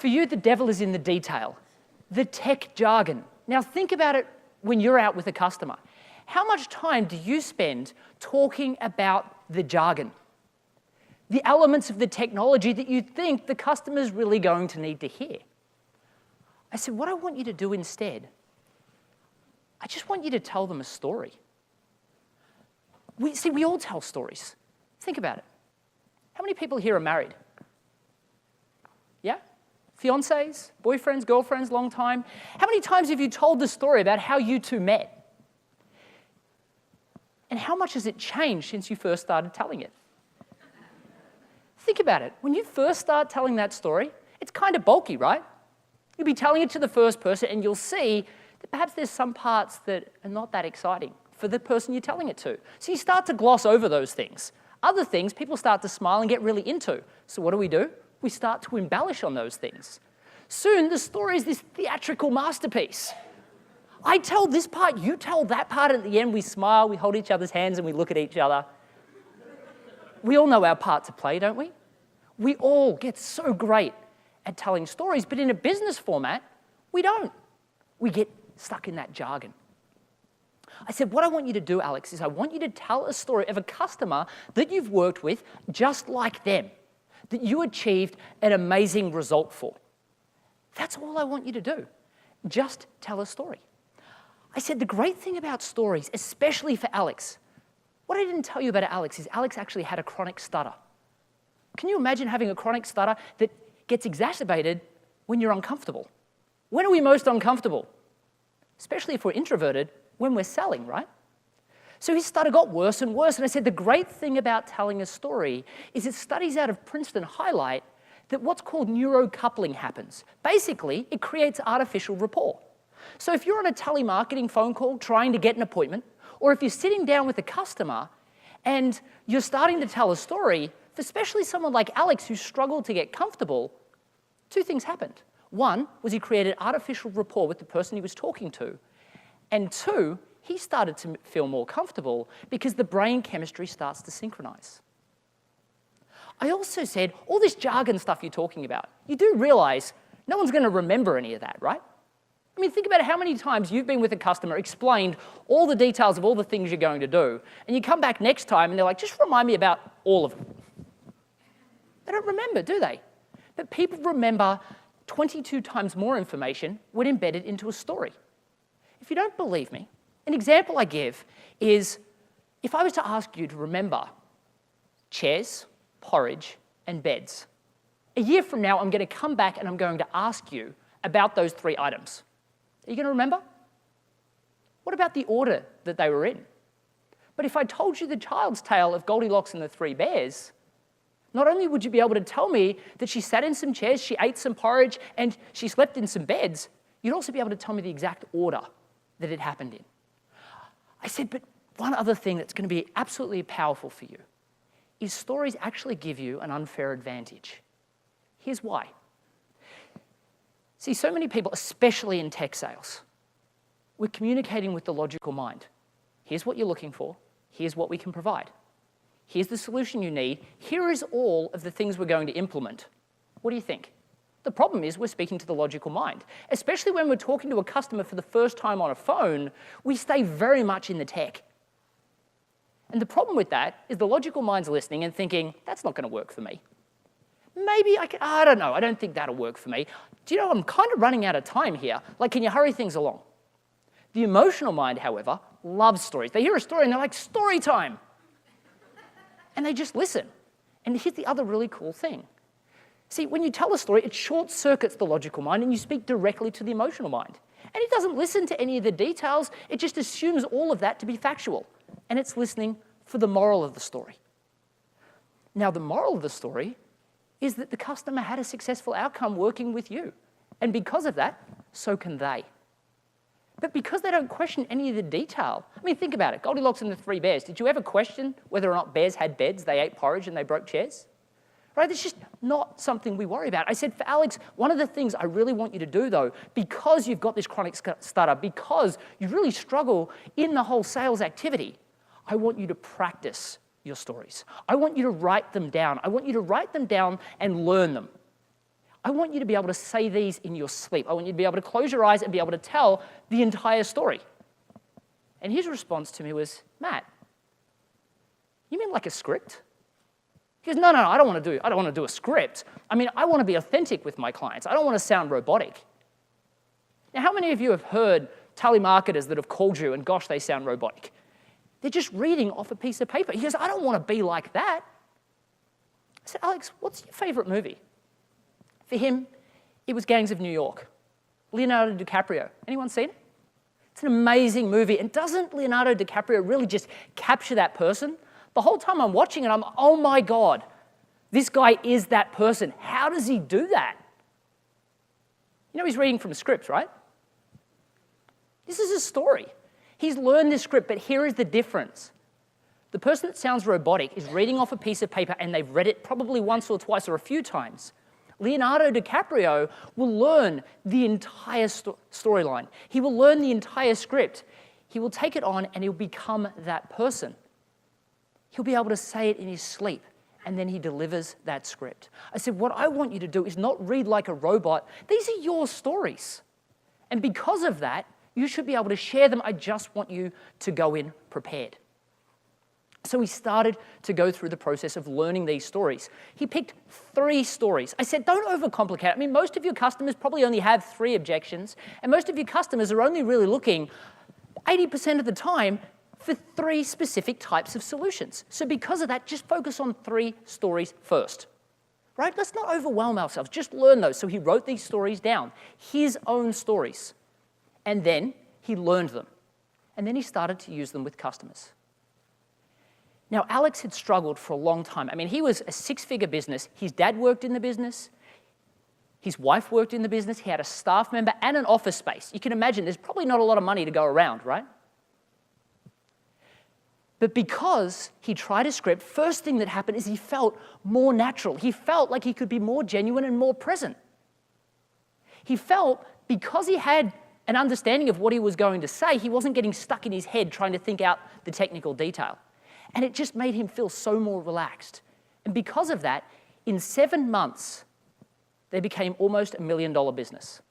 For you, the devil is in the detail, the tech jargon. Now think about it when you're out with a customer. How much time do you spend talking about the jargon? The elements of the technology that you think the customer's really going to need to hear. I said, what I want you to do instead, I just want you to tell them a story. We all tell stories. Think about it. How many people here are married? Yeah? Fiancés, boyfriends, girlfriends, long time. How many times have you told the story about how you two met? And how much has it changed since you first started telling it? Think about it. When you first start telling that story, it's kind of bulky, right? You'll be telling it to the first person and you'll see that perhaps there's some parts that are not that exciting for the person you're telling it to. So you start to gloss over those things. Other things, people start to smile and get really into. So what do? We start to embellish on those things. Soon, the story is this theatrical masterpiece. I tell this part, you tell that part, and at the end we smile, we hold each other's hands and we look at each other. We all know our part to play, don't we? We all get so great at telling stories, but in a business format, we don't. We get stuck in that jargon. I said, what I want you to do, Alex, is I want you to tell a story of a customer that you've worked with just like them, that you achieved an amazing result for. That's all I want you to do. Just tell a story. I said, the great thing about stories, especially for Alex, what I didn't tell you about Alex is Alex actually had a chronic stutter. Can you imagine having a chronic stutter that gets exacerbated when you're uncomfortable? When are we most uncomfortable? Especially if we're introverted, when we're selling, right? So his stutter got worse and worse, and I said the great thing about telling a story is that studies out of Princeton highlight that what's called neurocoupling happens. Basically, it creates artificial rapport. So if you're on a telemarketing phone call trying to get an appointment, or if you're sitting down with a customer and you're starting to tell a story, especially someone like Alex who struggled to get comfortable, two things happened. One was he created artificial rapport with the person he was talking to. And two, he started to feel more comfortable because the brain chemistry starts to synchronize. I also said, all this jargon stuff you're talking about, you do realize no one's going to remember any of that, right? I mean, think about how many times you've been with a customer, explained all the details of all the things you're going to do, and you come back next time and they're like, just remind me about all of them. They don't remember, do they? But people remember 22 times more information when embedded into a story. If you don't believe me, an example I give is if I was to ask you to remember chairs, porridge, and beds. A year from now, I'm going to come back and I'm going to ask you about those three items. Are you going to remember? What about the order that they were in? But if I told you the child's tale of Goldilocks and the Three Bears, not only would you be able to tell me that she sat in some chairs, she ate some porridge, and she slept in some beds, you'd also be able to tell me the exact order that it happened in. I said, but one other thing that's going to be absolutely powerful for you is stories actually give you an unfair advantage. Here's why. See, so many people, especially in tech sales, we're communicating with the logical mind. Here's what you're looking for. Here's what we can provide. Here's the solution you need. Here is all of the things we're going to implement. What do you think? The problem is we're speaking to the logical mind. Especially when we're talking to a customer for the first time on a phone, we stay very much in the tech. And the problem with that is the logical mind's listening and thinking, that's not going to work for me. Maybe I don't know, I don't think that'll work for me. Do you know, I'm kind of running out of time here. Like, can you hurry things along? The emotional mind, however, loves stories. They hear a story and they're like, story time. And they just listen. And here's the other really cool thing. See, when you tell a story, it short-circuits the logical mind and you speak directly to the emotional mind. And it doesn't listen to any of the details, it just assumes all of that to be factual. And it's listening for the moral of the story. Now, the moral of the story is that the customer had a successful outcome working with you. And because of that, so can they. But because they don't question any of the detail, I mean, think about it. Goldilocks and the Three Bears. Did you ever question whether or not bears had beds, they ate porridge, and they broke chairs? Right? It's just not something we worry about. I said, for Alex, one of the things I really want you to do, though, because you've got this chronic stutter, because you really struggle in the whole sales activity, I want you to practice your stories. I want you to write them down. I want you to write them down and learn them. I want you to be able to say these in your sleep. I want you to be able to close your eyes and be able to tell the entire story. And his response to me was, Matt, you mean like a script? He goes, no, I don't want to do a script. I mean, I want to be authentic with my clients. I don't want to sound robotic. Now, how many of you have heard telemarketers that have called you and gosh, they sound robotic? They're just reading off a piece of paper. He goes, I don't want to be like that. I said, Alex, what's your favorite movie? For him, it was Gangs of New York. Leonardo DiCaprio. Anyone seen it? It's an amazing movie. And doesn't Leonardo DiCaprio really just capture that person? The whole time I'm watching it, I'm, oh my God, this guy is that person. How does he do that? You know he's reading from a script, right? This is a story. He's learned this script, but here is the difference. The person that sounds robotic is reading off a piece of paper and they've read it probably once or twice or a few times. Leonardo DiCaprio will learn the entire storyline. He will learn the entire script. He will take it on and he'll become that person. He'll be able to say it in his sleep, and then he delivers that script. I said, what I want you to do is not read like a robot. These are your stories. And because of that, you should be able to share them. I just want you to go in prepared. So he started to go through the process of learning these stories. He picked 3 stories. I said, don't overcomplicate it. I mean, most of your customers probably only have 3 objections, and most of your customers are only really looking 80% of the time for 3 specific types of solutions. So because of that, just focus on 3 stories first. Right? Let's not overwhelm ourselves. Just learn those. So he wrote these stories down, his own stories. And then he learned them. And then he started to use them with customers. Now, Alex had struggled for a long time. I mean, he was a 6-figure business. His dad worked in the business. His wife worked in the business. He had a staff member and an office space. You can imagine there's probably not a lot of money to go around, right? But because he tried a script, first thing that happened is he felt more natural. He felt like he could be more genuine and more present. He felt because he had an understanding of what he was going to say, he wasn't getting stuck in his head trying to think out the technical detail. And it just made him feel so more relaxed. And because of that, in 7 months, they became almost $1 million business.